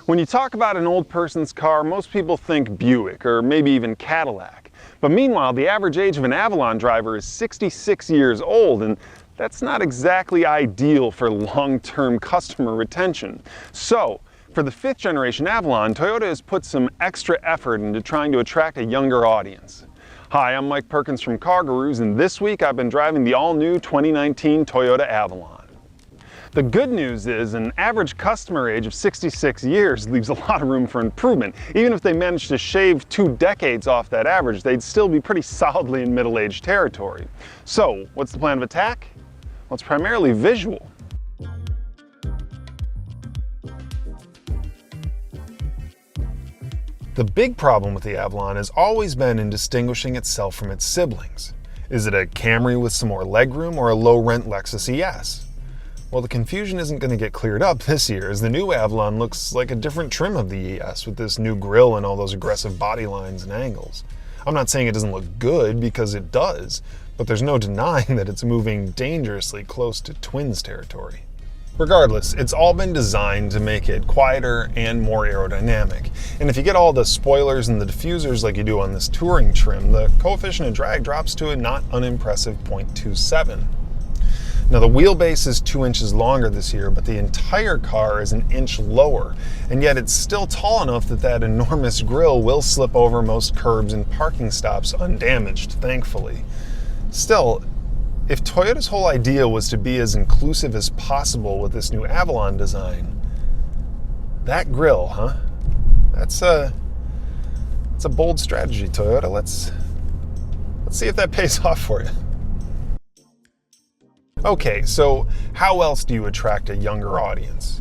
When you talk about an old person's car, most people think Buick or maybe even Cadillac. But meanwhile, the average age of an Avalon driver is 66 years old, and that's not exactly ideal for long-term customer retention. So, for the 5th generation Avalon, Toyota has put some extra effort into trying to attract a younger audience. Hi, I'm Mike Perkins from CarGurus, and this week I've been driving the all-new 2019 Toyota Avalon. The good news is an average customer age of 66 years leaves a lot of room for improvement. Even if they managed to shave 2 decades off that average, they'd still be pretty solidly in middle-aged territory. So, what's the plan of attack? Well, it's primarily visual. The big problem with the Avalon has always been in distinguishing itself from its siblings. Is it a Camry with some more legroom or a low-rent Lexus ES? Well, the confusion isn't going to get cleared up this year, as the new Avalon looks like a different trim of the ES with this new grille and all those aggressive body lines and angles. I'm not saying it doesn't look good, because it does, but there's no denying that it's moving dangerously close to twins territory. Regardless, it's all been designed to make it quieter and more aerodynamic. And if you get all the spoilers and the diffusers like you do on this touring trim, the coefficient of drag drops to a not unimpressive 0.27. Now, the wheelbase is 2 inches longer this year, but the entire car is 1 inch lower, and yet it's still tall enough that that enormous grille will slip over most curbs and parking stops undamaged, thankfully. Still, if Toyota's whole idea was to be as inclusive as possible with this new Avalon design, that grille, huh? That's a bold strategy, Toyota. Let's see if that pays off for you. Okay, so how else do you attract a younger audience?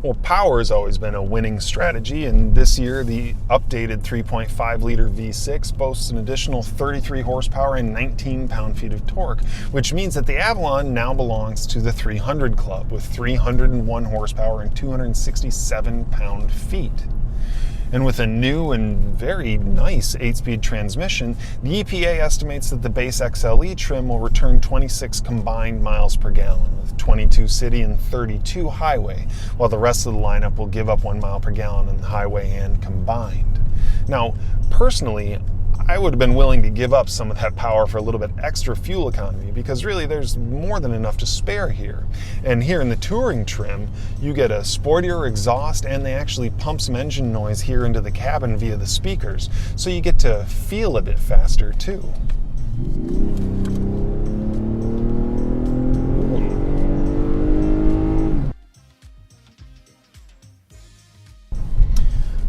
Well, power has always been a winning strategy, and this year the updated 3.5-liter V6 boasts an additional 33 horsepower and 19 pound-feet of torque, which means that the Avalon now belongs to the 300 Club with 301 horsepower and 267 pound-feet. And with a new and very nice 8-speed transmission, the EPA estimates that the base XLE trim will return 26 combined miles per gallon, with 22 city and 32 highway, while the rest of the lineup will give up 1 mile per gallon on the highway and combined. Now, personally, I would have been willing to give up some of that power for a little bit extra fuel economy, because really there's more than enough to spare here. And here in the touring trim, you get a sportier exhaust, and they actually pump some engine noise here into the cabin via the speakers, so you get to feel a bit faster too.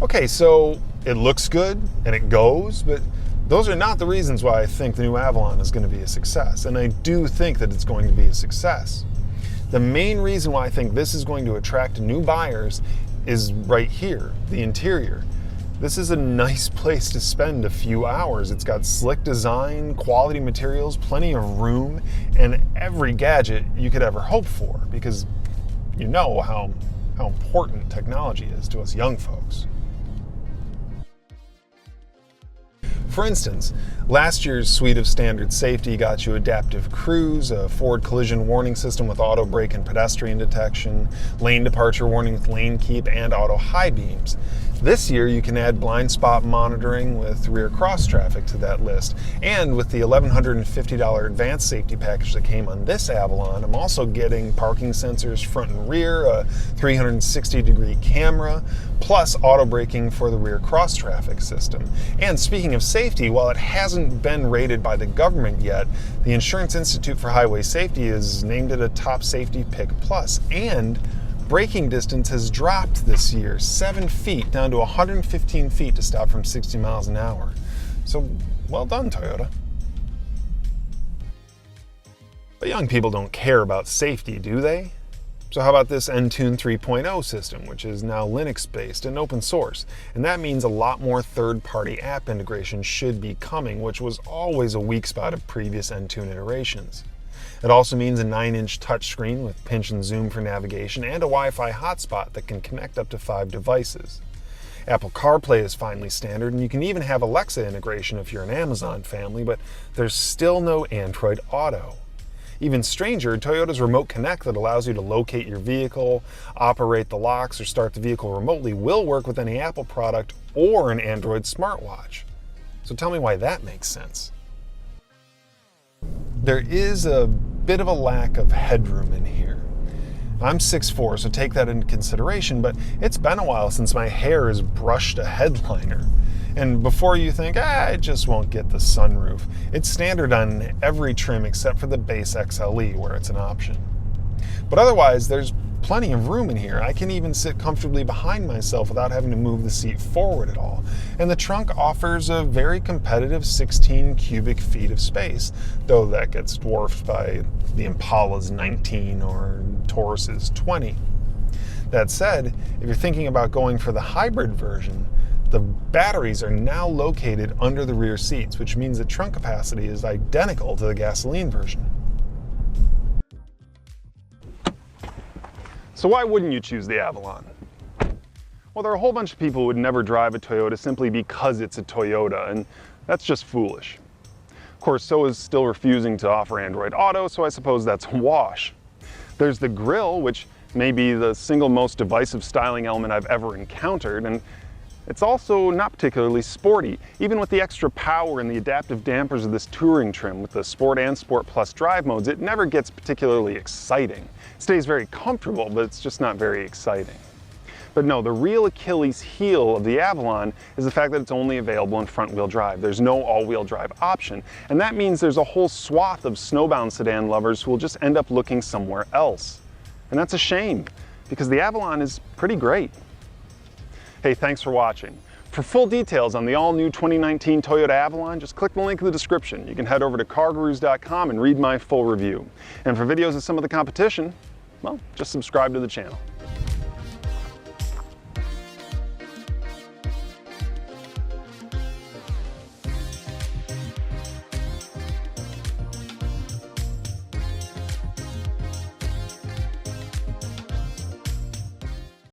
Okay, so it looks good and it goes, but those are not the reasons why I think the new Avalon is going to be a success, and I do think that it's going to be a success. The main reason why I think this is going to attract new buyers is right here, the interior. This is a nice place to spend a few hours. It's got slick design, quality materials, plenty of room, and every gadget you could ever hope for, because you know how important technology is to us young folks. For instance, last year's suite of standard safety got you adaptive cruise, a forward collision warning system with auto brake and pedestrian detection, lane departure warning with lane keep, and auto high beams. This year you can add blind spot monitoring with rear cross traffic to that list, and with the $1,150 advanced safety package that came on this Avalon, I'm also getting parking sensors front and rear, a 360-degree camera, plus auto braking for the rear cross traffic system. And speaking of safety, while it hasn't been rated by the government yet, the Insurance Institute for Highway Safety has named it a top safety pick plus, and braking distance has dropped this year 7 feet down to 115 feet to stop from 60 miles an hour. So, well done, Toyota. But young people don't care about safety, do they? So how about this Entune 3.0 system, which is now Linux-based and open source? And that means a lot more third-party app integration should be coming, which was always a weak spot of previous Entune iterations. It also means a 9-inch touchscreen with pinch and zoom for navigation, and a Wi-Fi hotspot that can connect up to 5 devices. Apple CarPlay is finally standard, and you can even have Alexa integration if you're an Amazon family, but there's still no Android Auto. Even stranger, Toyota's Remote Connect that allows you to locate your vehicle, operate the locks, or start the vehicle remotely will work with any Apple product or an Android smartwatch. So tell me why that makes sense. There is a bit of a lack of headroom in here. I'm 6'4", so take that into consideration, but it's been a while since my hair has brushed a headliner. And before you think, I just won't get the sunroof, it's standard on every trim except for the base XLE where it's an option. But otherwise, there's plenty of room in here. I can even sit comfortably behind myself without having to move the seat forward at all. And the trunk offers a very competitive 16 cubic feet of space, though that gets dwarfed by the Impala's 19 or Taurus's 20. That said, if you're thinking about going for the hybrid version, the batteries are now located under the rear seats, which means the trunk capacity is identical to the gasoline version. So why wouldn't you choose the Avalon? Well, there are a whole bunch of people who would never drive a Toyota simply because it's a Toyota, and that's just foolish. Of course, so is still refusing to offer Android Auto, so I suppose that's a wash. There's the grille, which may be the single most divisive styling element I've ever encountered, and it's also not particularly sporty. Even with the extra power and the adaptive dampers of this touring trim with the Sport and Sport Plus drive modes, it never gets particularly exciting. It stays very comfortable, but it's just not very exciting. But no, the real Achilles heel of the Avalon is the fact that it's only available in front-wheel drive. There's no all-wheel drive option, and that means there's a whole swath of snowbound sedan lovers who will just end up looking somewhere else. And that's a shame, because the Avalon is pretty great. Hey, thanks for watching. For full details on the all-new 2019 Toyota Avalon, just click the link in the description. You can head over to CarGurus.com and read my full review. And for videos of some of the competition, well, just subscribe to the channel.